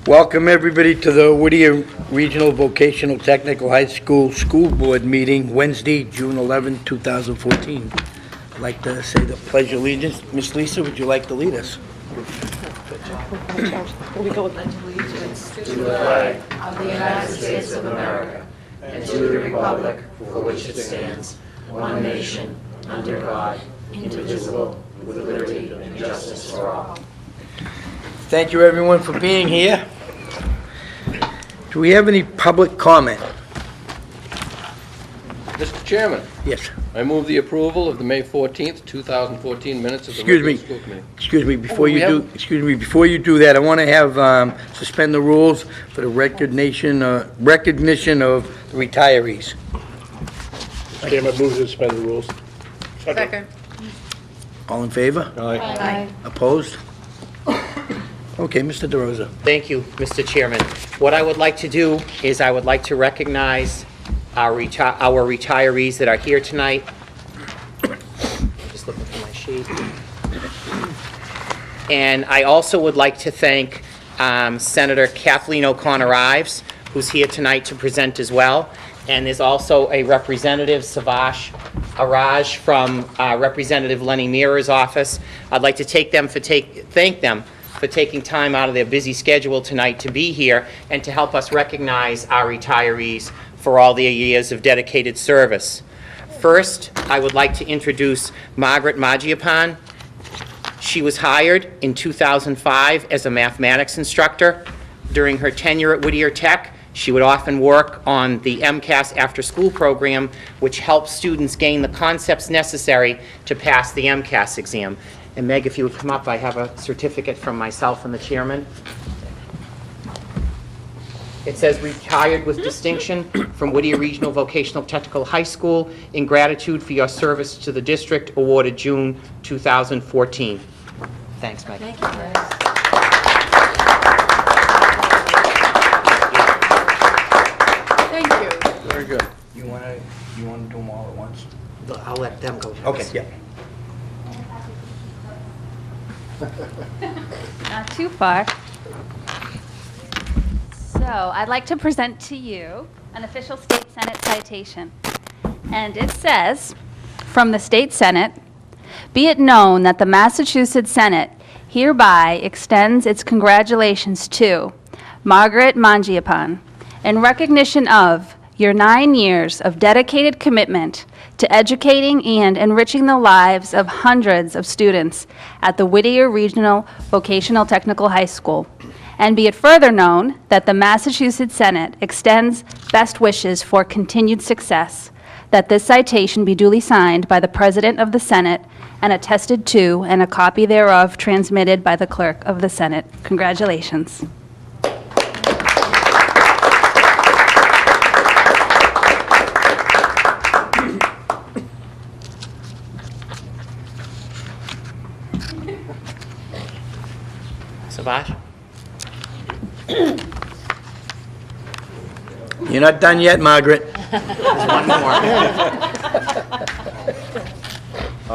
Welcome everybody to the Whittier Regional Vocational Technical High School School Board meeting, Wednesday, June 11, 2014. I'd like to say the Pledge of Allegiance. Miss Lisa, would you like to lead us? We go with allegiance to the flag of the United States of America and to the republic for which it stands, one nation, under God, indivisible, with liberty and justice for all. Thank you everyone for being here. Do we have any public comment? Mr. Chairman, Yes. I move the approval of the May 14th, 2014 minutes of the Excuse regular me. school committee. Excuse me, before you we do, have- excuse me, before you do that, I want to have, suspend the rules for the recognition of the retirees. Mr. Chairman, move to suspend the rules. Second. All in favor? Aye. Opposed? Okay, Mr. DeRosa. Thank you, Mr. Chairman. What I would like to do is I would like to recognize our retirees that are here tonight. Just looking for my sheet. And I also would like to thank Senator Kathleen O'Connor Ives, who's here tonight to present as well. And there's also a Representative, Savash Araj, from Representative Lenny Mira's office. I'd like to thank them for taking time out of their busy schedule tonight to be here and to help us recognize our retirees for all their years of dedicated service. First, I would like to introduce Margaret Maggiapan. She was hired in 2005 as a mathematics instructor. During her tenure at Whittier Tech, she would often work on the MCAS after-school program, which helps students gain the concepts necessary to pass the MCAS exam. And Meg, if you would come up, I have a certificate from myself and the chairman. It says, retired with distinction from Whittier Regional Vocational Technical High School in gratitude for your service to the district, awarded June 2014. Thanks, Meg. Thank you, guys. Thank you. Very good. You want to do them all at once? I'll let them go first. Okay, yeah. Not too far. So I'd like to present to you an official State Senate citation. And it says, from the State Senate, be it known that the Massachusetts Senate hereby extends its congratulations to Margaret Mangiapan in recognition of your 9 years of dedicated commitment to educating and enriching the lives of hundreds of students at the Whittier Regional Vocational Technical High School. And be it further known that the Massachusetts Senate extends best wishes for continued success, that this citation be duly signed by the President of the Senate and attested to, and a copy thereof transmitted by the Clerk of the Senate. Congratulations. Savash? You're not done yet, Margaret. There's one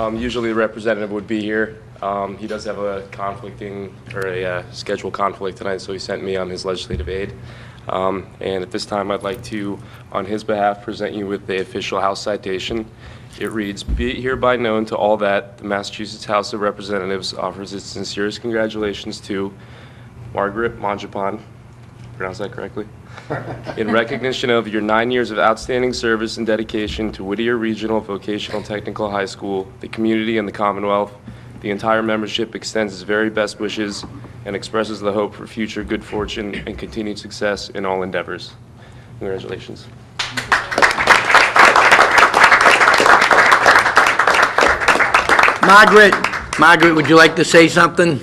more. Usually the representative would be here. He does have a schedule conflict tonight, so he sent me on his legislative aid. And at this time, I'd like to, on his behalf, present you with the official House citation. It reads, be it hereby known to all that the Massachusetts House of Representatives offers its sincerest congratulations to Margaret Mangiapan, pronounce that correctly? In recognition of your 9 years of outstanding service and dedication to Whittier Regional Vocational Technical High School, the community, and the Commonwealth, the entire membership extends its very best wishes and expresses the hope for future good fortune and continued success in all endeavors. Congratulations. Margaret, would you like to say something?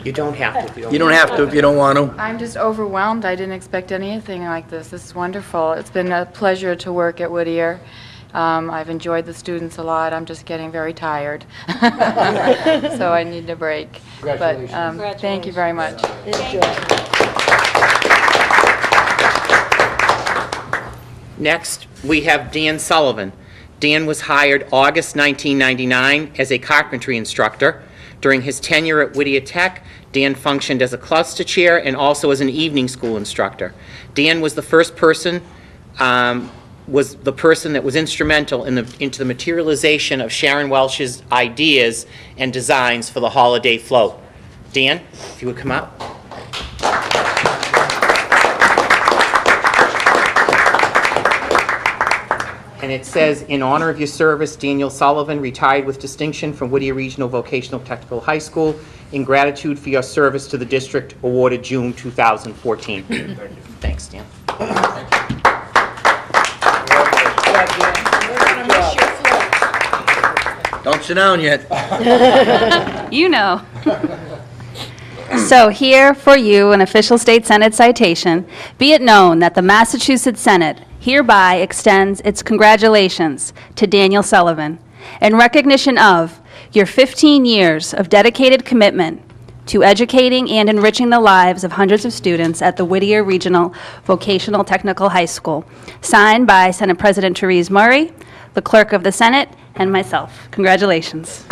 You don't have to. You don't have to if you don't want to. I'm just overwhelmed. I didn't expect anything like this. This is wonderful. It's been a pleasure to work at Whittier. I've enjoyed the students a lot. I'm just getting very tired. So I need a break. But thank you very much. Next, we have Dan Sullivan. Dan was hired August 1999 as a carpentry instructor. During his tenure at Whittier Tech, Dan functioned as a cluster chair and also as an evening school instructor. Dan was the person that was instrumental into the materialization of Sharon Welch's ideas and designs for the holiday float. Dan, if you would come up. And it says, in honor of your service, Daniel Sullivan retired with distinction from Whittier Regional Vocational Technical High School in gratitude for your service to the district, awarded June 2014. Thank you. Thanks, Dan. Don't sit down yet. You know. So here for you, an official state Senate citation. Be it known that the Massachusetts Senate hereby extends its congratulations to Daniel Sullivan in recognition of your 15 years of dedicated commitment to educating and enriching the lives of hundreds of students at the Whittier Regional Vocational Technical High School. Signed by Senate President Therese Murray, the Clerk of the Senate, and myself. Congratulations.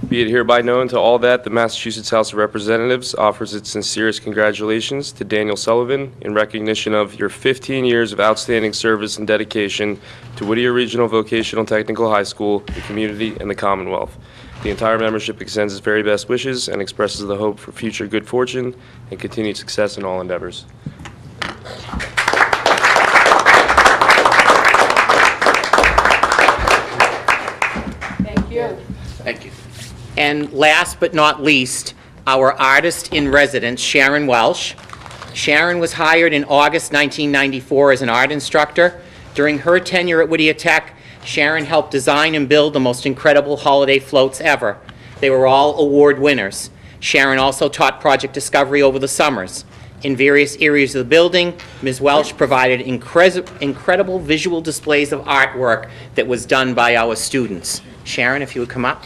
Be it hereby known to all that the Massachusetts House of Representatives offers its sincerest congratulations to Daniel Sullivan in recognition of your 15 years of outstanding service and dedication to Whittier Regional Vocational Technical High School, the community, and the Commonwealth. The entire membership extends its very best wishes and expresses the hope for future good fortune and continued success in all endeavors. Thank you. And last but not least, our artist in residence, Sharon Welch. Sharon was hired in August 1994 as an art instructor. During her tenure at Whittier Tech, Sharon helped design and build the most incredible holiday floats ever. They were all award winners. Sharon also taught project discovery over the summers. In various areas of the building, Ms. Welch provided incredible visual displays of artwork that was done by our students. Sharon, if you would come up.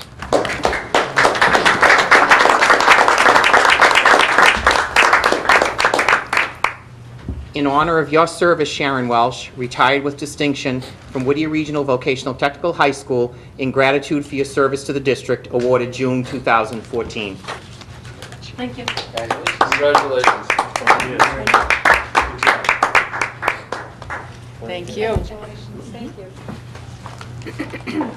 In honor of your service, Sharon Welch, retired with distinction from Whittier Regional Vocational Technical High School in gratitude for your service to the district, awarded June 2014. Thank you. Congratulations. Thank you.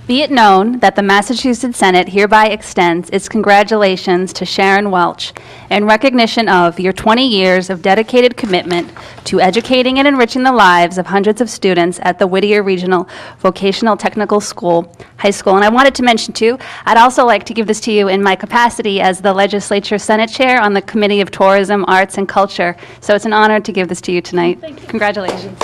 Be it known that the Massachusetts Senate hereby extends its congratulations to Sharon Welch in recognition of your 20 years of dedicated commitment to educating and enriching the lives of hundreds of students at the Whittier Regional Vocational Technical High School. And I wanted to mention, too, I'd also like to give this to you in my capacity as the Legislature Senate Chair on the Committee of Tourism, Arts, and Culture. So it's an honor to give this to you tonight. Thank you. Congratulations.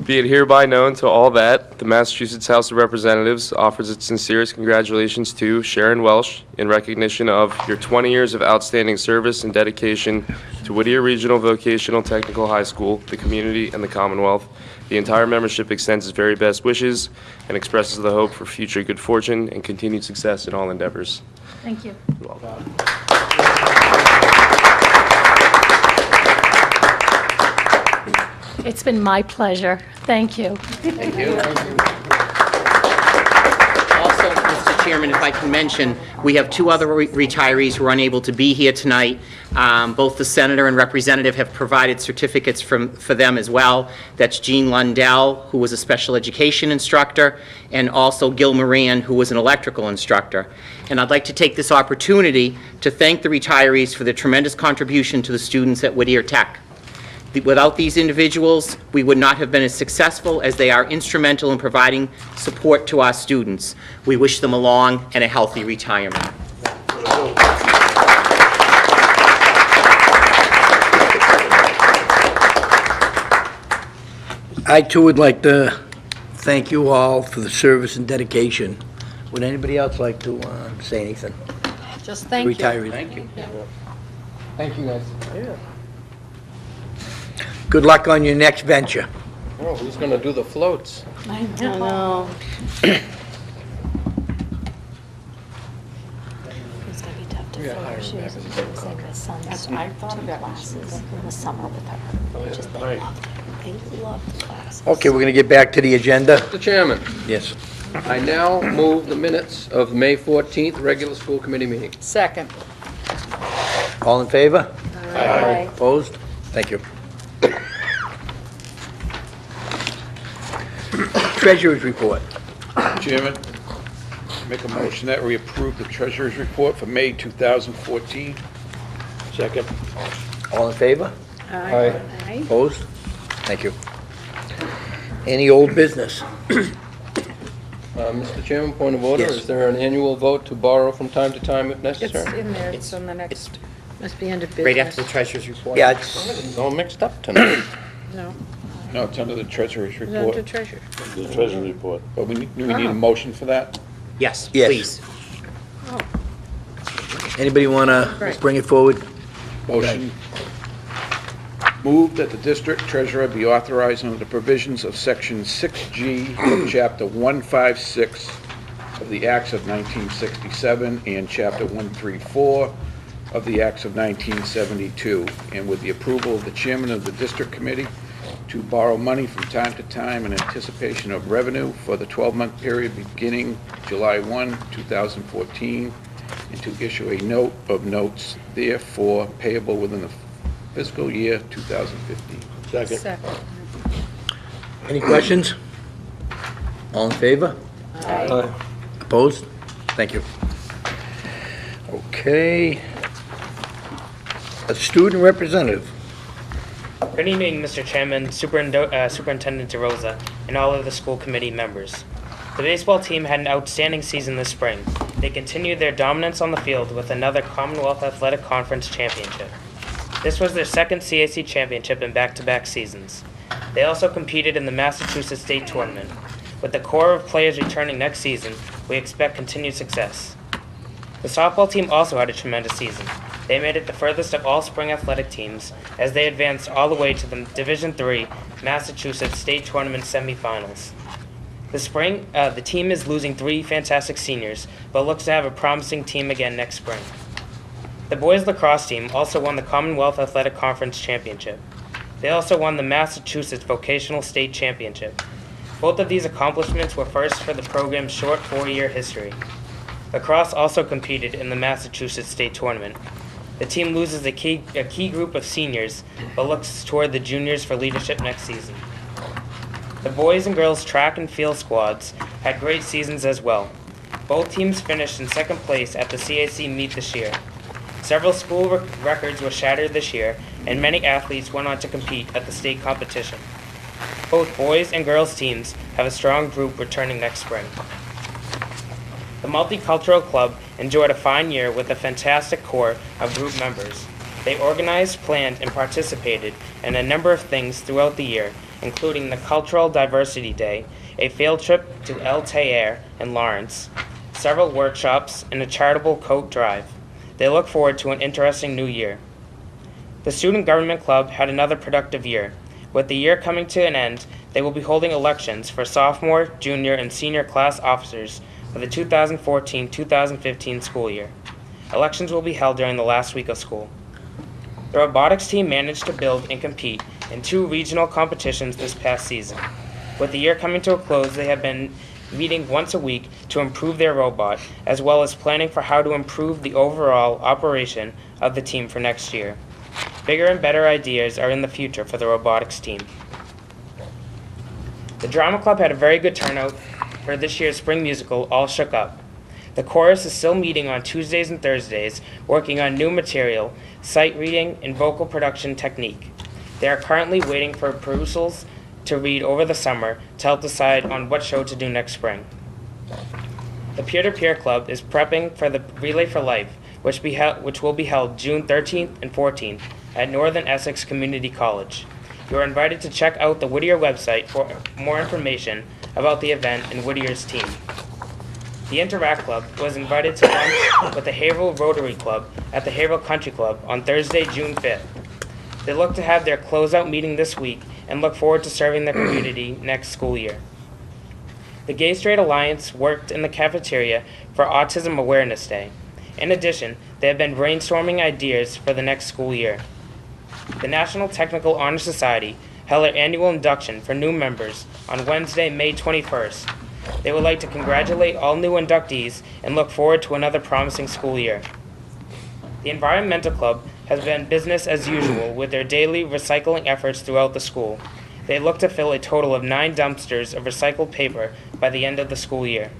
Be it hereby known to all that the Massachusetts House of Representatives offers its sincerest congratulations to Sharon Welch in recognition of your 20 years of outstanding service and dedication to Whittier Regional Vocational Technical High School, the community, and the Commonwealth. The entire membership extends its very best wishes and expresses the hope for future good fortune and continued success in all endeavors. Thank you. You're welcome. It's been my pleasure. Thank you. Thank you. Also, Mr. Chairman, if I can mention, we have two other retirees who are unable to be here tonight. Both the senator and representative have provided certificates for them as well. That's Jean Lundell, who was a special education instructor, and also Gil Moran, who was an electrical instructor. And I'd like to take this opportunity to thank the retirees for their tremendous contribution to the students at Whittier Tech. Without these individuals, we would not have been as successful, as they are instrumental in providing support to our students. We wish them a long and a healthy retirement. I, too, would like to thank you all for the service and dedication. Would anybody else like to say anything? Just thank you. Retirees. Thank you. Thank you, guys. Yeah. Good luck on your next venture. Oh, who's going to do the floats? I know. shoes and things like my son's. I thought about classes in the summer with her. Just they loved it. They loved the classes. Okay, we're going to get back to the agenda. Mr. Chairman, Yes. I now move the minutes of the May 14th regular school committee meeting. Second. All in favor? Aye. Opposed? Thank you. Treasurer's report. Chairman, make a motion that we approve the treasurer's report for May 2014. Second. All in favor? Aye. Opposed? Thank you. Any old business? Mr. Chairman, point of order, Yes. is there an annual vote to borrow from time to time if It's necessary? in there, it's on the next, must be under business. Right after the treasurer's report. Yeah, it's, It's all mixed up tonight. No, No, it's under the treasurer's it's under report. treasure. The treasury report. But we need a motion for that? Yes, Yes. please. anybody want to Right. bring it forward? Motion. Move that the district treasurer be authorized under the provisions of Section 6G of Chapter 156 of the Acts of 1967 and Chapter 134 of the Acts of 1972, and with the approval of the chairman of the district committee, to borrow money from time to time in anticipation of revenue for the 12-month period beginning July 1, 2014, and to issue a note of notes therefore payable within the fiscal year 2015. Second. Second. Any questions? All in favor? Aye. Opposed? Thank you. Okay. A student representative. Good evening, Mr. Chairman, Superintendent DeRosa, and all of the school committee members. The baseball team had an outstanding season this spring. They continued their dominance on the field with another Commonwealth Athletic Conference championship. This was their second CAC championship in back-to-back seasons. They also competed in the Massachusetts State Tournament. With the core of players returning next season, we expect continued success. The softball team also had a tremendous season. They made it the furthest of all spring athletic teams as they advanced all the way to the Division III Massachusetts State Tournament semifinals. This spring, the team is losing 3 fantastic seniors, but looks to have a promising team again next spring. The boys lacrosse team also won the Commonwealth Athletic Conference championship. They also won the Massachusetts Vocational State Championship. Both of these accomplishments were first for the program's short 4-year history. Lacrosse also competed in the Massachusetts State Tournament. The team loses a key group of seniors, but looks toward the juniors for leadership next season. The boys and girls track and field squads had great seasons as well. Both teams finished in second place at the CAC meet this year. Several school records were shattered this year, and many athletes went on to compete at the state competition. Both boys and girls teams have a strong group returning next spring. The Multicultural Club enjoyed a fine year with a fantastic core of group members. They organized, planned, and participated in a number of things throughout the year, including the Cultural Diversity Day, a field trip to El Tejer in Lawrence, several workshops, and a charitable coat drive. They look forward to an interesting new year. The Student Government Club had another productive year. With the year coming to an end, they will be holding elections for sophomore, junior, and senior class officers for the 2014-2015 school year. Elections will be held during the last week of school. The robotics team managed to build and compete in 2 regional competitions this past season. With the year coming to a close, they have been meeting once a week to improve their robot, as well as planning for how to improve the overall operation of the team for next year. Bigger and better ideas are in the future for the robotics team. The drama club had a very good turnout for this year's spring musical, All Shook Up. The chorus is still meeting on Tuesdays and Thursdays, working on new material, sight reading, and vocal production technique. They are currently waiting for perusals to read over the summer to help decide on what show to do next spring. The Peer-to-Peer Club is prepping for the Relay for Life, which will be held June 13th and 14th at Northern Essex Community College. You are invited to check out the Whittier website for more information about the event and Whittier's team. The Interact Club was invited to lunch with the Haverhill Rotary Club at the Haverhill Country Club on Thursday, June 5th. They look to have their closeout meeting this week and look forward to serving their community next school year. The Gay Straight Alliance worked in the cafeteria for Autism Awareness Day. In addition, they have been brainstorming ideas for the next school year. The National Technical Honor Society held their annual induction for new members on Wednesday, May 21st. They would like to congratulate all new inductees and look forward to another promising school year. The Environmental Club has been business as usual with their daily recycling efforts throughout the school. They look to fill a total of 9 dumpsters of recycled paper by the end of the school year.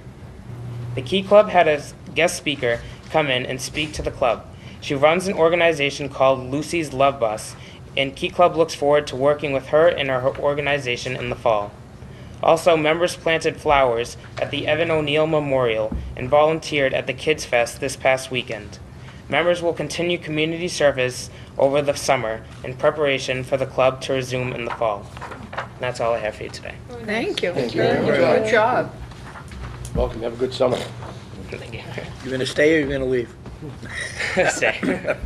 The Key Club had a guest speaker come in and speak to the club. She runs an organization called Lucy's Love Bus, and Key Club looks forward to working with her and her organization in the fall. Also, members planted flowers at the Evan O'Neill Memorial and volunteered at the Kids Fest this past weekend. Members will continue community service over the summer in preparation for the club to resume in the fall. And that's all I have for you today. Thank you. Thank you very much. Good job. Welcome, have a good summer. Thank you. You gonna stay or you gonna leave? Stay.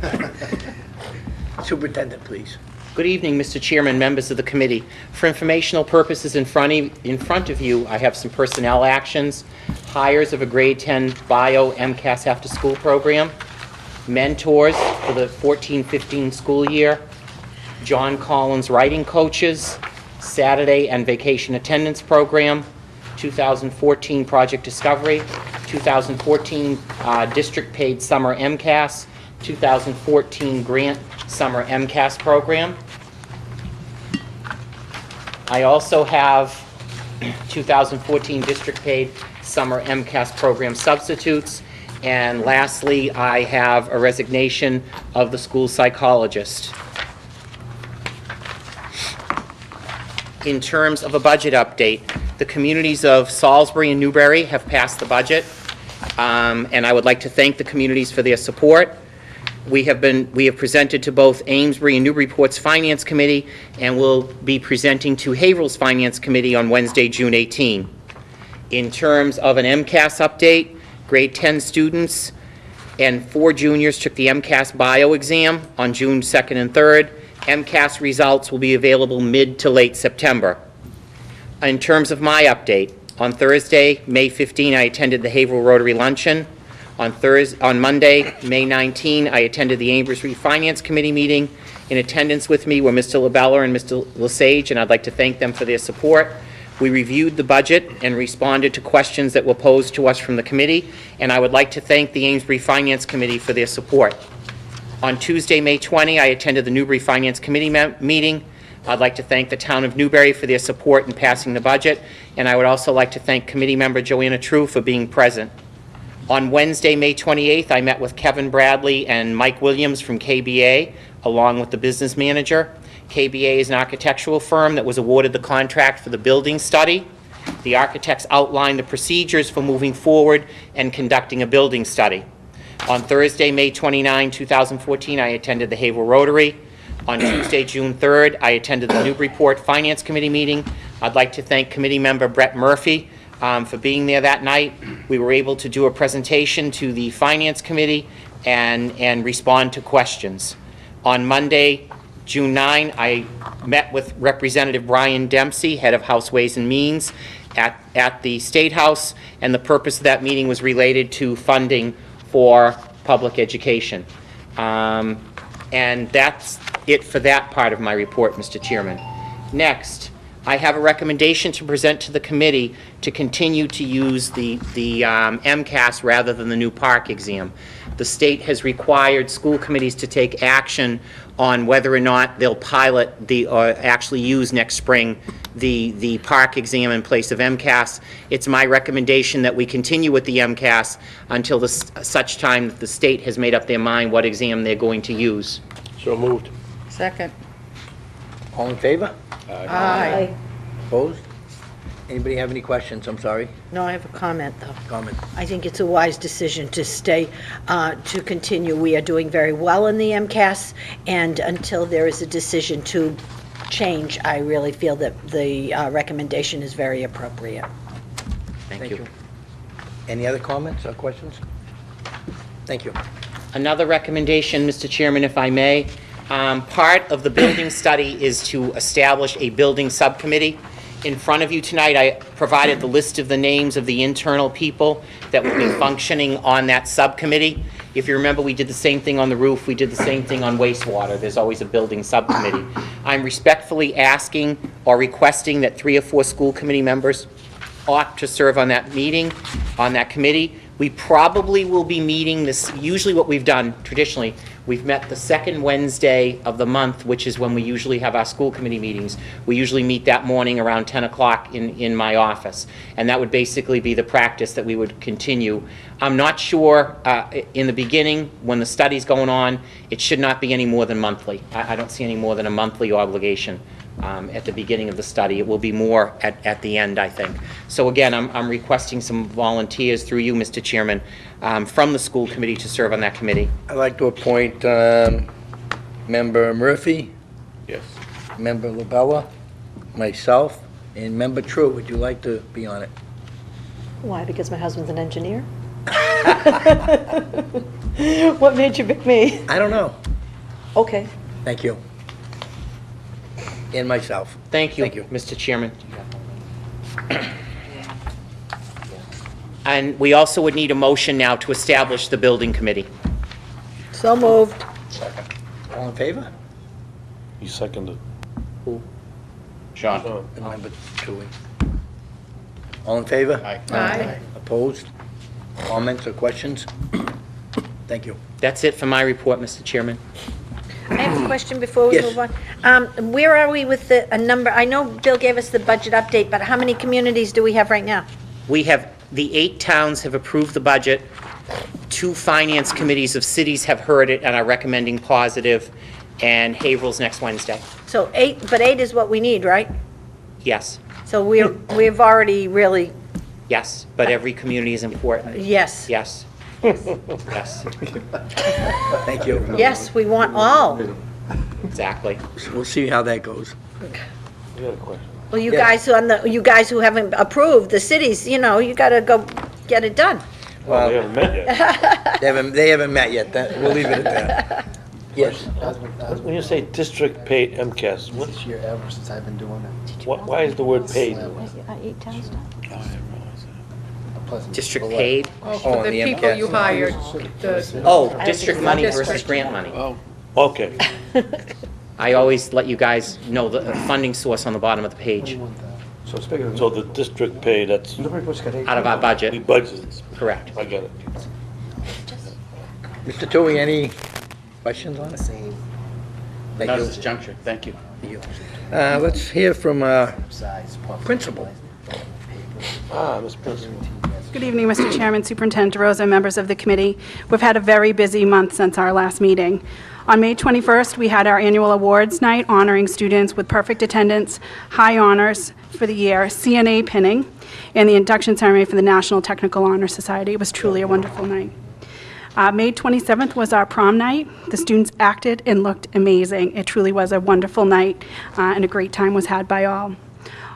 Superintendent, please. Good evening, Mr. Chairman, members of the committee. For informational purposes in front of you, I have some personnel actions, hires of a grade 10 bio MCAS after-school program, mentors for the 14-15 school year, John Collins writing coaches, Saturday and vacation attendance program, 2014 project discovery, 2014 district paid summer MCAS, 2014 grant summer MCAS program. I also have 2014 district paid summer MCAS program substitutes. And lastly, I have a resignation of the school psychologist. In terms of a budget update, the communities of Salisbury and Newbury have passed the budget, and I would like to thank the communities for their support. We have presented to both Amesbury and Newburyport's Finance Committee, and will be presenting to Haverhill's Finance Committee on Wednesday, June 18. In terms of an MCAS update, grade 10 students and 4 juniors took the MCAS bio exam on June 2nd and 3rd. MCAS results will be available mid to late September. In terms of my update, on Thursday, May 15, I attended the Haverhill Rotary Luncheon. On Monday, May 19, I attended the Amesbury Finance Committee meeting. In attendance with me were Mr. LaBella and Mr. Lesage, and I'd like to thank them for their support. We reviewed the budget and responded to questions that were posed to us from the committee, and I would like to thank the Amesbury Finance Committee for their support. On Tuesday, May 20, I attended the Newbury Finance Committee meeting. I'd like to thank the town of Newbury for their support in passing the budget, and I would also like to thank committee member Joanna True for being present. On Wednesday, May 28th, I met with Kevin Bradley and Mike Williams from KBA, along with the business manager. KBA is an architectural firm that was awarded the contract for the building study. The architects outlined the procedures for moving forward and conducting a building study. On Thursday, May 29, 2014, I attended the Haverhill Rotary. On Tuesday, June 3rd, I attended the Newburyport Finance Committee meeting. I'd like to thank committee member Brett Murphy for being there that night. We were able to do a presentation to the Finance Committee and respond to questions. On Monday, June 9, I met with Representative Brian Dempsey, head of House Ways and Means, at the State House, and the purpose of that meeting was related to funding for public education. And that's it for that part of my report, Mr. Chairman. Next, I have a recommendation to present to the committee to continue to use the MCAS rather than the new park exam. The state has required school committees to take action on whether or not they'll pilot or actually use next spring the park exam in place of MCAS. It's my recommendation that we continue with the MCAS until such time that the state has made up their mind what exam they're going to use. So moved. Second. All in favor? Aye. Opposed? Anybody have any questions? I'm sorry. No, I have a comment, though. Comment. I think it's a wise decision to stay, to continue. We are doing very well in the MCAS, and until there is a decision to change, I really feel that the recommendation is very appropriate. Thank you. Any other comments or questions? Thank you. Another recommendation, Mr. Chairman, if I may. Part of the building study is to establish a building subcommittee. In front of you tonight, I provided the list of the names of the internal people that will be functioning on that subcommittee. If you remember, we did the same thing on the roof, we did the same thing on wastewater. There's always a building subcommittee. I'm respectfully asking or requesting that 3 or 4 school committee members ought to serve on that meeting, on that committee. We probably will be meeting this, usually what we've done traditionally, we've met the second Wednesday of the month, which is when we usually have our school committee meetings. We usually meet that morning around 10 o'clock in my office. And that would basically be the practice that we would continue. I'm not sure, in the beginning, when the study's going on, it should not be any more than monthly. I don't see any more than a monthly obligation. At the beginning of the study. It will be more at the end, I think. So again, I'm requesting some volunteers through you, Mr. Chairman, from the school committee to serve on that committee. I'd like to appoint Member Murphy, Yes. Member Labella, myself, and Member True. Would you like to be on it? Why? Because my husband's an engineer? What made you pick me? I don't know. Okay. Thank you. And myself. Thank you, Thank you. Mr. Chairman. And we also would need a motion now to establish the building committee. So moved. All in favor? You seconded. Sean? And Member True. All in favor? Aye. Opposed? Comments or questions? Thank you. That's it for my report, Mr. Chairman. I have a question before we Yes. move on. Where are we with a number? I know Bill gave us the budget update, but how many communities do we have right now? We have, the 8 towns have approved the budget. 2 finance committees of cities have heard it and are recommending positive, and Haverhill's next Wednesday. So 8, but 8 is what we need, right? Yes, So we've already really, yes, but every community is important. yes. Yes. Yes, Thank you. Yes, we want all. exactly. We'll see how that goes. You had a question. Well, you Yes. guys who haven't approved, the cities, you gotta go get it done. Well, they haven't met yet. They haven't met yet. We'll leave it at that. Yes. When you say district paid MCAS, This year ever since I've been doing it. why is the word paid? 8 towns done. District paid? Oh, the people you MCAS. hired, Oh, district money versus grant money. Okay. I always let you guys know the funding source on the bottom of the page, So the district pay, that's, out of our we budget, budgeted. correct. I get it. Mr. Tui, any questions on it? Thank Not at you. this juncture, thank you. Let's hear from Principal. Ms. Principal. Good evening, Mr. Chairman, Superintendent DeRosa, members of the committee. We've had a very busy month since our last meeting. On May 21st, we had our annual awards night honoring students with perfect attendance, high honors for the year, CNA pinning, and the induction ceremony for the National Technical Honor Society. It was truly a wonderful night. May 27th was our prom night. The students acted and looked amazing. It truly was a wonderful night, and a great time was had by all.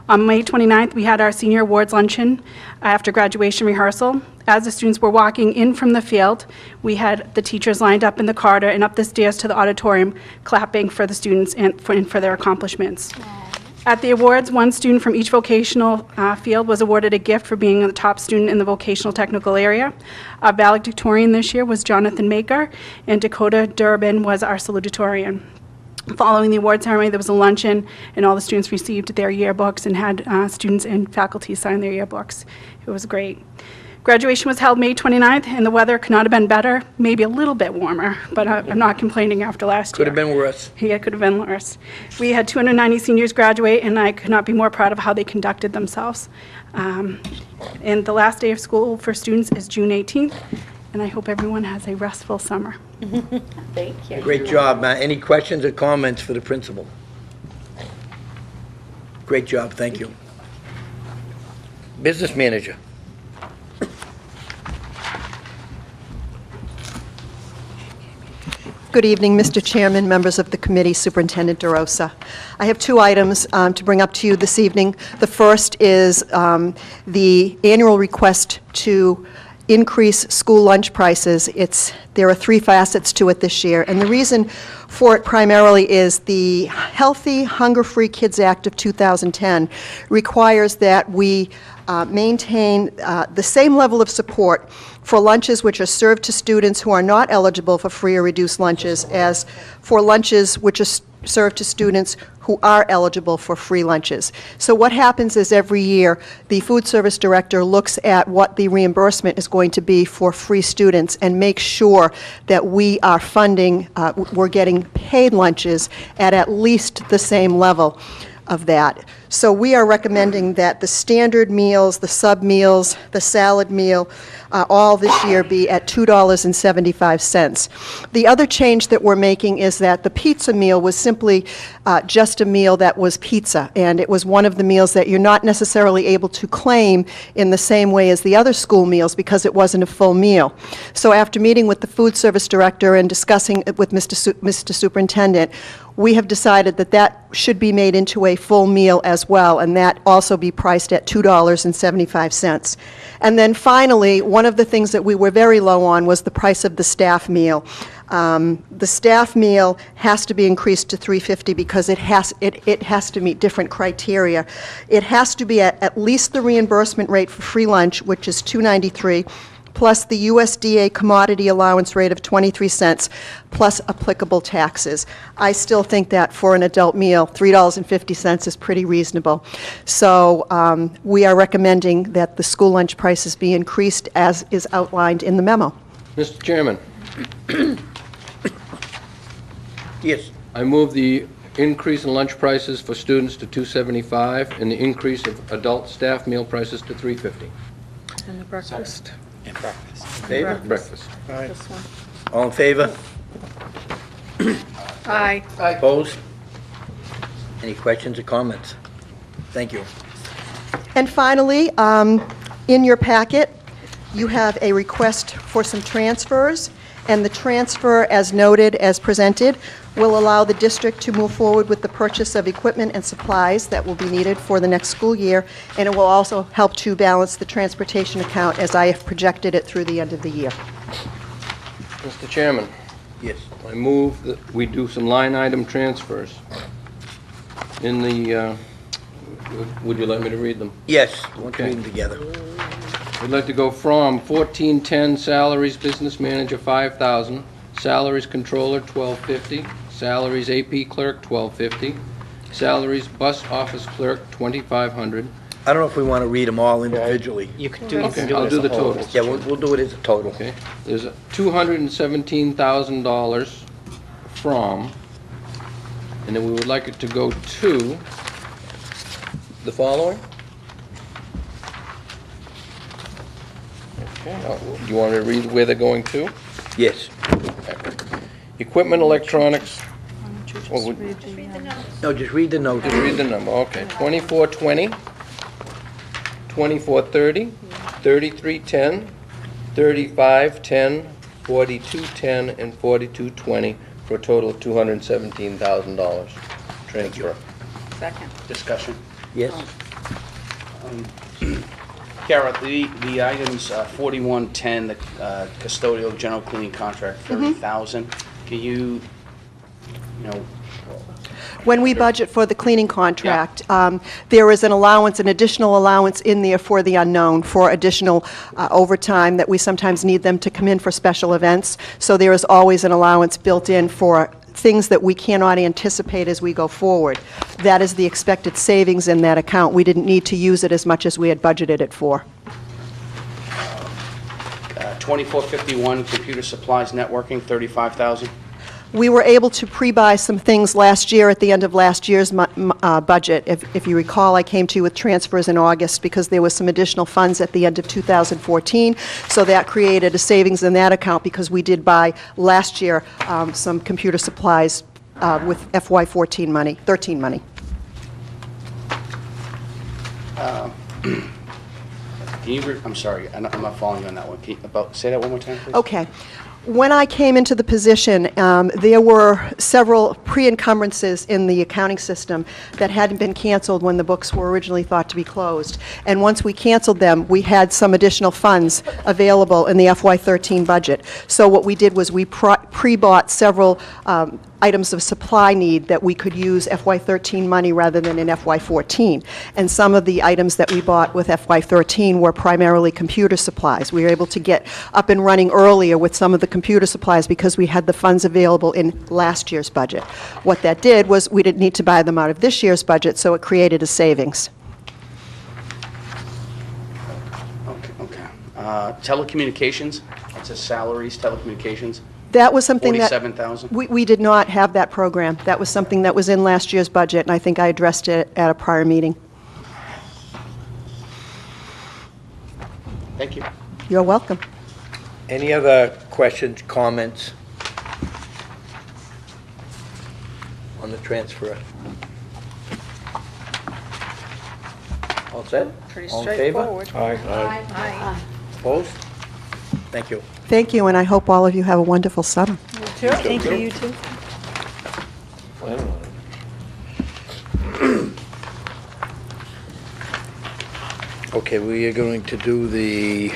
On May 29th, we had our senior awards luncheon after graduation rehearsal. As the students were walking in from the field, we had the teachers lined up in the corridor and up the stairs to the auditorium, clapping for the students and for their accomplishments. At the awards, one student from each vocational field was awarded a gift for being the top student in the vocational technical area. Our valedictorian this year was Jonathan Maker, and Dakota Durbin was our salutatorian. Following the award ceremony, there was a luncheon, and all the students received their yearbooks and had students and faculty sign their yearbooks. It was great. Graduation was held May 29th, and the weather could not have been better, maybe a little bit warmer, but I'm not complaining after last year. Could have been worse. Yeah, it could have been worse. We had 290 seniors graduate, and I could not be more proud of how they conducted themselves. And the last day of school for students is June 18th, and I hope everyone has a restful summer. Thank you. Great job. Any questions or comments for the principal? Great job, thank you. Business manager. Good evening, Mr. Chairman, members of the committee, Superintendent DeRosa. I have 2 items to bring up to you this evening. The first is the annual request to increase school lunch prices. There are 3 facets to it this year, and the reason for it primarily is the Healthy, Hunger-Free Kids Act of 2010 requires that we maintain the same level of support for lunches which are served to students who are not eligible for free or reduced lunches as for lunches which are served to students who are eligible for free lunches. So what happens is every year, the food service director looks at what the reimbursement is going to be for free students and makes sure that we are funding, we're getting paid lunches at least the same level of that. So we are recommending that the standard meals, the sub meals, the salad meal, all this year be at $2.75. The other change that we're making is that the pizza meal was simply just a meal that was pizza, and it was one of the meals that you're not necessarily able to claim in the same way as the other school meals because it wasn't a full meal. So after meeting with the food service director and discussing it with Mr. Superintendent, we have decided that that should be made into a full meal as well, and that also be priced at $2.75. And then finally, one of the things that we were very low on was the price of the staff meal. The staff meal has to be increased to $3.50 because it has to meet different criteria. It has to be at least the reimbursement rate for free lunch, which is $2.93, plus the USDA commodity allowance rate of 23 cents, plus applicable taxes. I still think that for an adult meal, $3.50 is pretty reasonable. So we are recommending that the school lunch prices be increased as is outlined in the memo. Mr. Chairman, Yes. I move the increase in lunch prices for students to $2.75 and the increase of adult staff meal prices to $3.50. And the breakfast. And breakfast. In favor? Breakfast. This one. All in favor? Aye. Opposed? Any questions or comments? Thank you. And finally, in your packet, you have a request for some transfers, and the transfer, as noted, as presented, will allow the district to move forward with the purchase of equipment and supplies that will be needed for the next school year, and it will also help to balance the transportation account as I have projected it through the end of the year. Mr. Chairman, Yes. I move that we do some line item transfers. In the, would you like me to read them? Yes, we'll Okay. read them together. We'd like to go from 1410 salaries business manager 5,000, salaries controller 1250, salaries AP clerk 1250, salaries bus office clerk 2500. I don't know if we want to read them all individually. You can do, Okay, I'll do the total. Yeah, we'll do it as a total. Okay, there's a $217,000 from, and then we would like it to go to the following. Okay, do you want me to read where they're going to? Yes. Equipment, electronics, No, just read the note. just read the number, okay. 2420, 2430, 3310, 3510, 4210, and 4220, for a total of $217,000 transfer. Second. Discussion. Yes. Kara, the items, 4110, the custodial general cleaning contract, 30,000. Can you know, When we budget for the cleaning contract, there is an allowance, an additional allowance in there for the unknown, for additional overtime that we sometimes need them to come in for special events. So there is always an allowance built in for things that we cannot anticipate as we go forward. That is the expected savings in that account. We didn't need to use it as much as we had budgeted it for. 2451, computer supplies networking, 35,000. We were able to pre-buy some things last year at the end of last year's budget. If you recall, I came to you with transfers in August because there was some additional funds at the end of 2014. So that created a savings in that account because we did buy last year some computer supplies with FY14 money, 13 money. I'm sorry, I'm not following you on that one. Say that one more time, please. Okay. When I came into the position, there were several pre-encumbrances in the accounting system that hadn't been canceled when the books were originally thought to be closed. And once we canceled them, we had some additional funds available in the FY13 budget. So what we did was we pre-bought several items of supply need that we could use FY13 money rather than in FY14. And some of the items that we bought with FY13 were primarily computer supplies. We were able to get up and running earlier with some of the computer supplies because we had the funds available in last year's budget. What that did was we didn't need to buy them out of this year's budget, so it created a savings. Okay. Telecommunications, it says salaries, telecommunications, That was something that... 47,000? We did not have that program. That was something that was in last year's budget, and I think I addressed it at a prior meeting. Thank you. You're welcome. Any other questions, comments on the transfer? All set? Pretty All in favor? straightforward. Aye. Opposed? Thank you. Thank you, and I hope all of you have a wonderful summer. Thank you, you too. Okay, we are going to do the,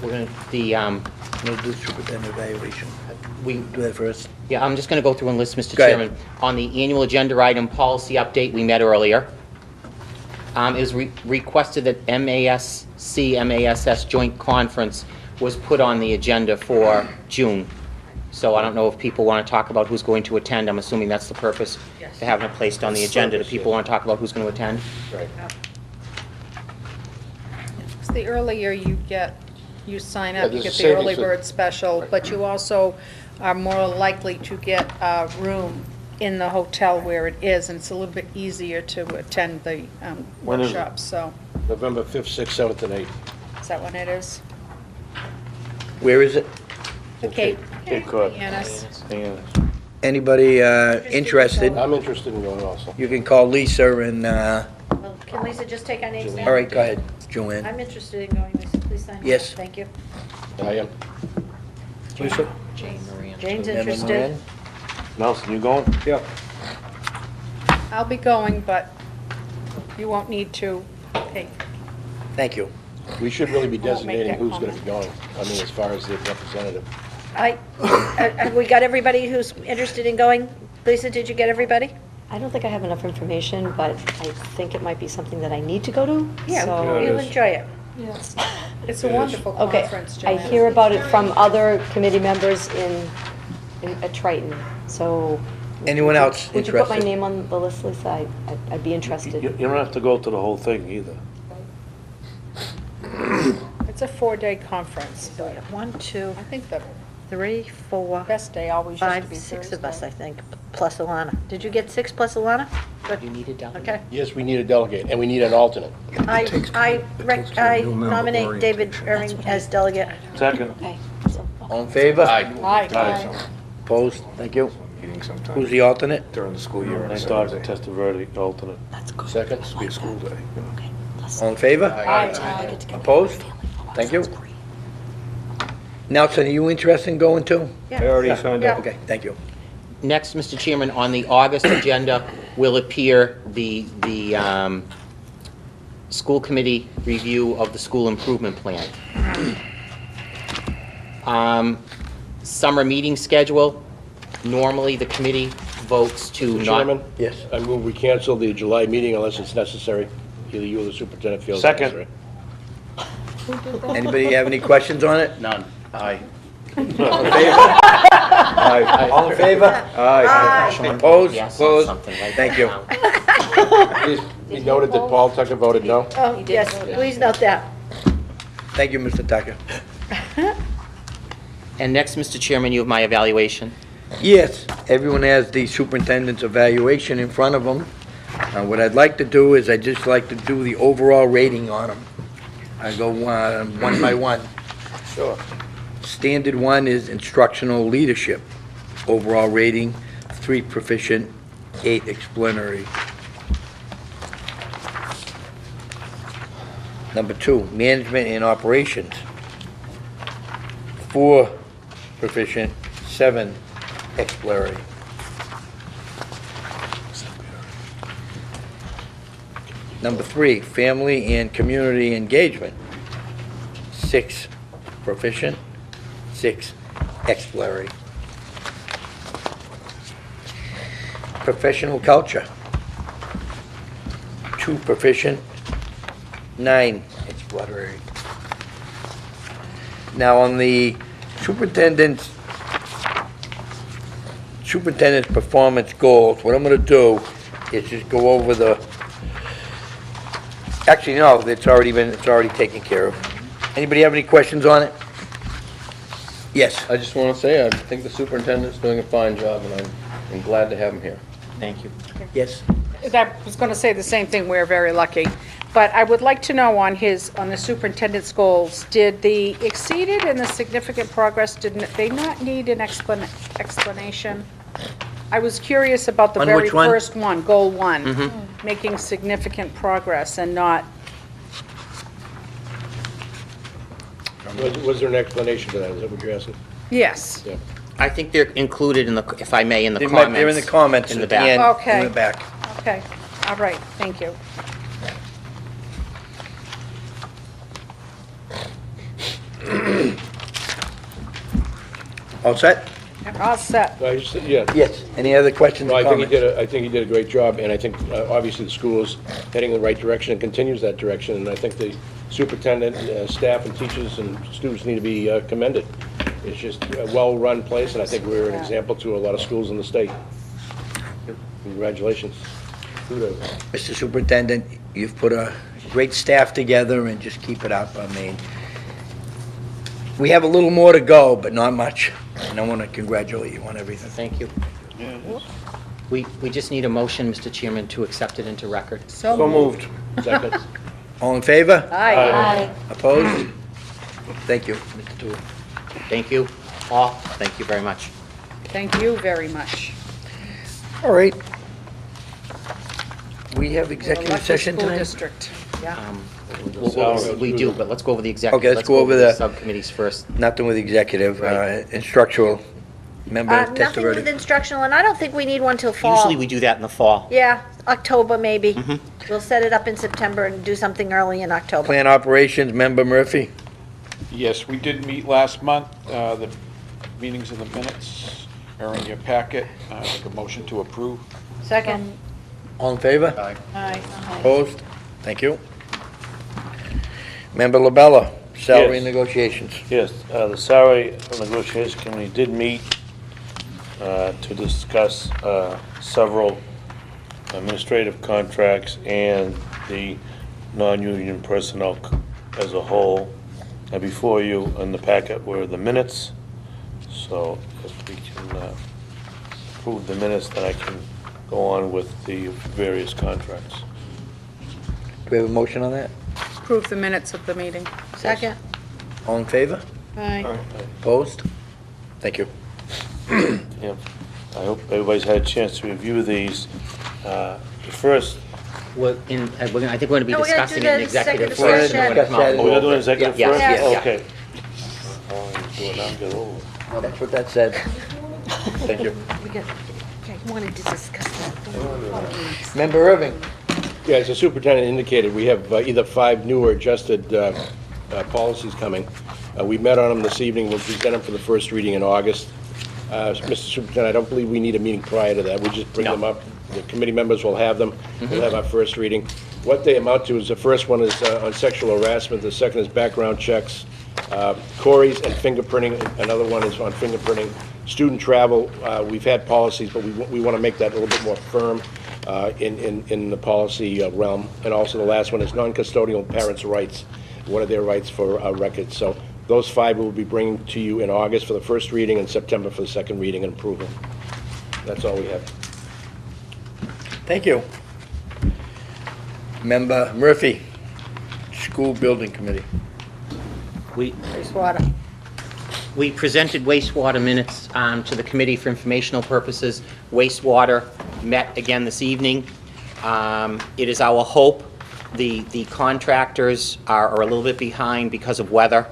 We're going to, we'll do superintendent evaluation. we, Do that first. yeah, I'm just going to go through and list, Mr. Go ahead. Chairman. On the annual agenda item, policy update, we met earlier. It was requested that MASC-MASS joint conference was put on the agenda for June. So I don't know if people want to talk about who's going to attend. I'm assuming that's the purpose, to having it placed on the agenda. Do people want to talk about who's going to attend? Right. The earlier you sign Yeah, up, you there's get the early savings of- bird special, but you also are more likely to get a room in the hotel where it is, and it's a little bit easier to attend the When is it? workshops, so, November 5th, 6th, 7th, and 8th. is that when it is? Where is it? The Cape. Cape Cod. Annis. Anybody interested? I'm interested in going also. You can call Lisa and, Well, can Lisa just take our names down? all right, go ahead, Joanne. I'm interested in going, Lisa, please sign up. Yes. Thank you. I am. Lisa? Jane's Member interested. Moran? Nelson, you going? Yeah. I'll be going, but you won't need to pay. Thank you. We should really be won't make designating that who's going to comment. be going. I mean, as far as the representative. Have we got everybody who's interested in going? Lisa, did you get everybody? I don't think I have enough information, but I think it might be something that I need to go to. Yeah, so- you'll enjoy it. Yes. It's a wonderful Okay, conference, I Joanne. hear about it from other committee members at Triton, so. Anyone else Would you put my interested? name on the list, Lisa? I'd be interested. You don't have to go to the whole thing either. It's a 4-day conference, but 1, 2, I think the 3, 4, best day always used to 5, be 6 of us, Thursday. I think, plus Alana. Did you get 6 plus Alana? Good. You need a delegate. Okay. Yes, we need a delegate, and we need an alternate. I nominate David Irving as delegate. Second. Okay, so, All in favor? Aye. Opposed? Thank you. Who's the alternate? During the school year. Next dog, Testaverde, alternate. that's good. Second. Be a school day. Okay. All in favor? Aye. Opposed? Thank you. Nelson, are you interested in going too? Yeah. already signed up. Okay, thank you. Next, Mr. Chairman, on the August agenda will appear the school committee review of the school improvement plan. Summer meeting schedule, normally the committee votes to Mr. not... Chairman? Yes. I move we cancel the July meeting unless it's necessary. Either you or the superintendent feels necessary. Anybody have any questions on it? None. Aye. All in favor? All in favor? Aye. Opposed? Yes, on Opposed? something like Thank that you. now. Please be noted that Paul Tucker voted no. Oh, yes, please note that. Thank you, Mr. Tucker. And next, Mr. Chairman, you have my evaluation. Yes, everyone has the superintendent's evaluation in front of them. What I'd like to do is I'd just like to do the overall rating on them. I go one by one. Sure. Standard 1 is instructional leadership. Overall rating, 3 proficient, 8 explanatory. Number 2, management and operations. 4 proficient, 7 exemplary. Number 3, family and community engagement, 6 proficient, 6 exemplary. Professional culture, 2 proficient, 9 exemplary. Now, on the superintendent's performance goals, what I'm going to do is just go over the, actually, no, it's already taken care of. Anybody have any questions on it? Yes. I just want to say, I think the superintendent's doing a fine job, and I'm glad to have him here. Thank you. Yes. I was going to say the same thing, we're very lucky. But I would like to know on the superintendent's goals, did the exceeded and the significant progress, did they not need an explanation? I was curious about the On very which one? first one, goal 1, making significant progress and not, Was there an explanation to that? Is that what you're asking? yes. Yeah. I think they're included in the, if I may, in the They're comments. in the comments in the at the back. end, Okay. in the back. Okay, all right, thank you. All set? All set. Yeah. Yes. Any other questions No, or I think comments? I think he did a great job, and I think, obviously, the school is heading in the right direction and continues that direction, and I think the superintendent, staff, and teachers and students need to be commended. It's just a well-run place, and I think we're an example to a lot of schools in the state. Congratulations. Kudos. Mr. Superintendent, you've put a great staff together, and just keep it up. I mean, we have a little more to go, but not much. And I want to congratulate you on everything. Thank you. We just need a motion, Mr. Chairman, to accept it into record. So moved. Second. All in favor? Aye. Opposed? Thank you, Mr. Toole. Thank you all. Thank you very much. Thank you very much. All right. We have executive Elected session School tonight? District, yeah. We do, but let's go over the executive. Okay, let's go over the- subcommittees first. Nothing with executive, instructional, member Nothing testimony. with instructional, and I don't think we need one till fall. Usually we do that in the fall. Yeah, October maybe. We'll set it up in September and do something early in October. Plan operations, member Murphy. Yes, we did meet last month. The meetings in the minutes are in your packet. Make a motion to approve. Second. All in favor? Aye. Opposed? Thank you. Member LaBella, salary Yes. negotiations. Yes, the salary negotiation committee did meet to discuss several administrative contracts and the non-union personnel as a whole. And before you in the packet were the minutes. So if we can approve the minutes, then I can go on with the various contracts. Do we have a motion on that? Approve the minutes of the meeting. Second. All in favor? Aye. Opposed? Thank you. Yeah, I hope everybody's had a chance to review these. The first, I think we're going to be No, we're gonna discussing do it in the executive executive session. session. We're gonna come out Discuss that. oh, we're gonna do an executive Yeah. first? Yes, yeah. Okay. Do it now, get over it. That's what that said. Thank you. Okay, wanted to discuss that. Member Irving. Yeah, as the superintendent indicated, we have either 5 new or adjusted policies coming. We met on them this evening. We'll present them for the first reading in August. Mr. Superintendent, I don't believe we need a meeting prior to that. We just bring them up. The committee members will have them. We'll have our first reading. What they amount to is, the first one is on sexual harassment, the second is background checks, queries and fingerprinting. Another one is on fingerprinting. Student travel, we've had policies, but we want to make that a little bit more firm in the policy realm. And also the last one is non-custodial parents' rights. What are their rights for records? So those 5 we'll be bringing to you in August for the first reading and September for the second reading and approval. That's all we have. Thank you. Member Murphy, School Building Committee. Wastewater. We presented wastewater minutes to the committee for informational purposes. Wastewater met again this evening. It is our hope, the contractors are a little bit behind because of weather,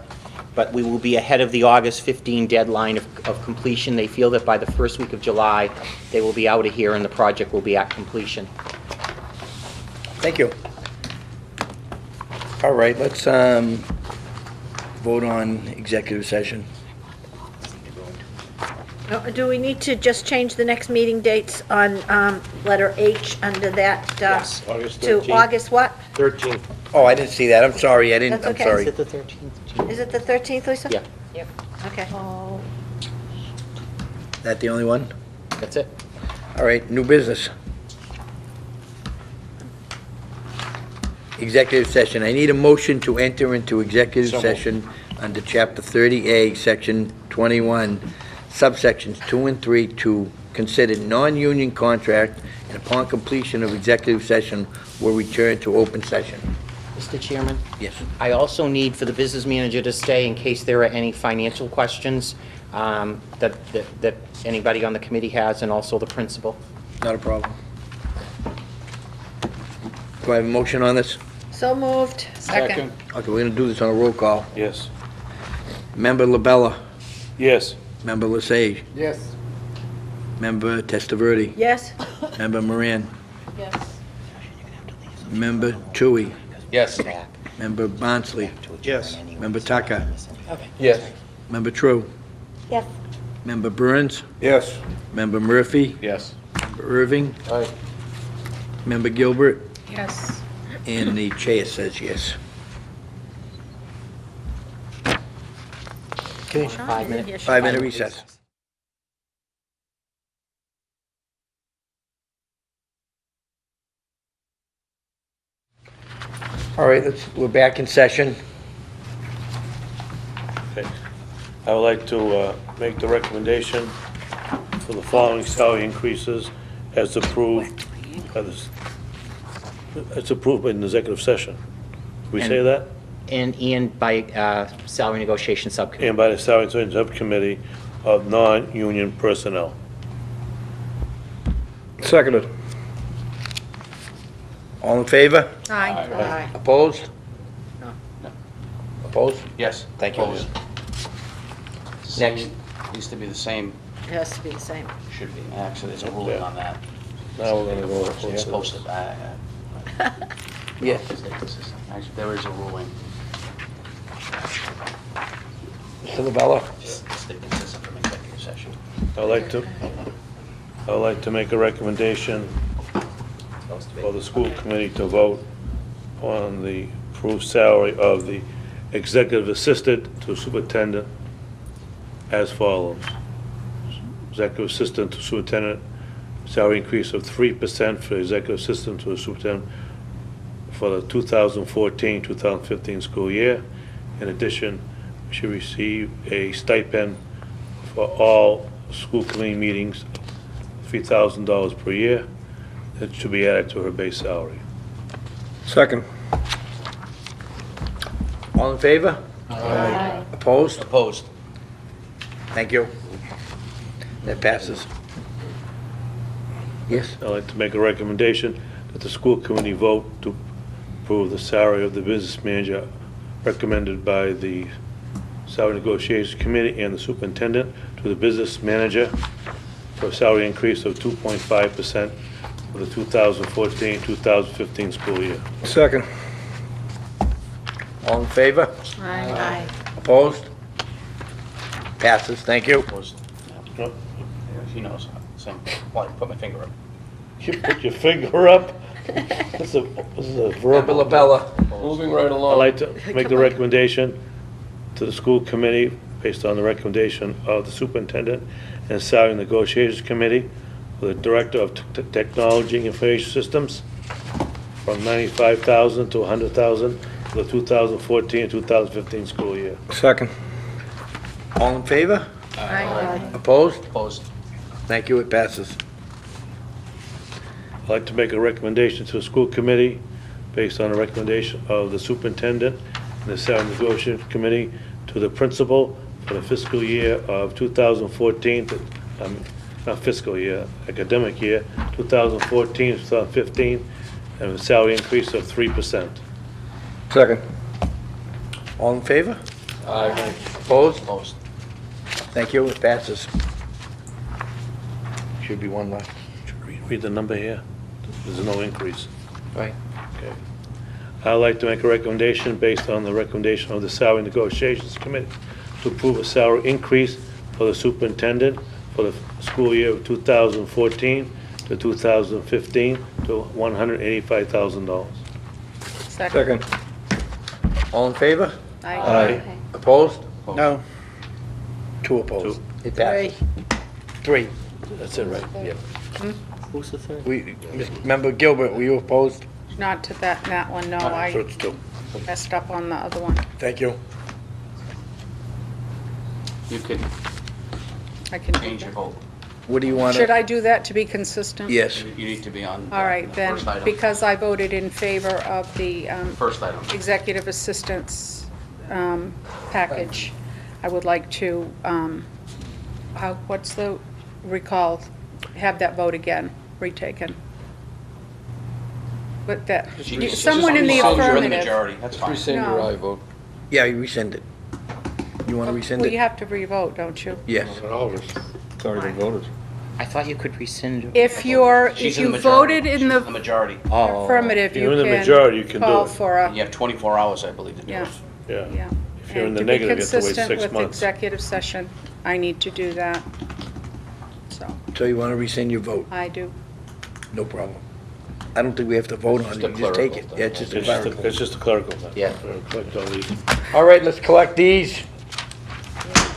but we will be ahead of the August 15 deadline of completion. They feel that by the first week of July, they will be out of here and the project will be at completion. Thank you. All right, let's vote on executive session. Do we need to just change the next meeting dates on letter H under that? Yes, August To 13th. August what? 13th. Oh, I didn't see that. I'm sorry. I didn't, That's I'm okay. sorry. Is it the 13th? Is it the 13th, Lisa? Yeah, Yep. Okay. That the only one? that's it. All right, new business. Executive session. I need a motion to enter into executive So moved. session under Chapter 30A, Section 21, subsections 2 and 3, to consider non-union contract, and upon completion of executive session, will return to open session. Mr. Chairman? Yes. I also need for the business manager to stay in case there are any financial questions that anybody on the committee has, and also the principal. Not a problem. Do I have a motion on this? So moved. Second. Okay, we're going to do this on a roll call. Yes. Member LaBella. Yes. Member Lesage. Yes. Member Testaverde. Yes? Member Moran. Yes. Member Tui. Yes. Member Bonsley. Yes. Member Tucker. Yes. Member True. Yes. Member Burns. Yes. Member Murphy. Yes. Member Irving. Aye. Member Gilbert. Yes. And the chair says yes. Okay, 5 minutes. 5-minute recess. All right, we're back in session. Okay. I would like to make the recommendation for the following salary increases as approved by this, it's approved in executive session. Did we say that? And by salary negotiation subcommittee. And by the salary and subcommittee of non-union personnel. Seconded. All in favor? Aye. Opposed? Opposed? Yes. Thank you. Opposed. Next. Needs to be the same, It has to be the same. should be. Actually, there's a ruling on that. Now we're gonna go. It's posted. Yes. Actually, there is a ruling. Mr. LaBella? Just stay consistent from executive session. I'd like to make a recommendation for the school committee to vote on the approved salary of the executive assistant to superintendent as follows. Executive assistant to superintendent, salary increase of 3% for executive assistant to a superintendent for the 2014-2015 school year. In addition, she receive a stipend for all school committee meetings, $3,000 per year. It should be added to her base salary. Second. All in favor? Aye. Opposed? Opposed. Thank you. That passes. Yes? I'd like to make a recommendation that the school committee vote to approve the salary of the business manager recommended by the salary negotiations committee and the superintendent to the business manager for a salary increase of 2.5% for the 2014-2015 school year. Second. All in favor? Aye. Opposed? Passes. Thank you. Opposed. No, She knows. Same. Well, put my finger up. You put your finger up? This is a Member verbal. LaBella? Moving right I'd along. like to make the recommendation to the school committee, based on the recommendation of the superintendent and salary negotiations committee, for the director of technology and information systems, from $95,000 to $100,000 for the 2014-2015 school year. Second. All in favor? Aye. Opposed? Opposed. Thank you. It passes. I'd like to make a recommendation to the school committee, based on a recommendation of the superintendent and the salary negotiation committee, to the principal for the fiscal year of 2014, not fiscal year, academic year, 2014, 2015, and a salary increase of 3%. Second. All in favor? Aye. Opposed? Opposed. Thank you, it passes. Should be one left. Read the number here. There's no increase. Right. Okay. I'd like to make a recommendation based on the recommendation of the Salary Negotiations Committee to approve a salary increase for the superintendent for the school year of 2014 to 2015 to $185,000. Second. All in favor? Aye. Opposed? No. Two opposed. It passes. Three. That's it, right? Yep. Who's the third? Member Gilbert, were you opposed? Not to that one, no, So I it's two. messed up on the other one. Thank you. You could I can do change your that. vote. What do you want Should to? I do that to be consistent? Yes. You need to be on All right, the then, first item. because I voted in favor of the First item. executive assistance package, I would like to, what's the recall, have that vote again, retaken. But that, someone in the You're in the affirmative. majority, that's fine. Rescind your No. aye vote. Yeah, you rescind it. You want to rescind Well, you it? have to re-vote, don't you? Yes. I thought you could rescind. If She's in the you majority. voted in She's the the majority. affirmative, You're you in the majority, you can can do call it. for a, You have 24 hours, I believe, to do yeah, it. Yeah. yeah. If you're in And the to be negative, you have to wait consistent 6 with months. executive session, I need to do that. So, So you want to rescind your vote? I do. No problem. I don't think we have to vote on it. Just a You just take it. clerical Yeah, it's just a It's just clerical. a- it's just a clerical thing. Yeah. Collect all these. All right, let's collect these.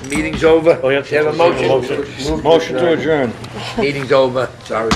Meeting's over. Oh, yeah. Have a motion. Motion to adjourn. Meeting's over. Sorry.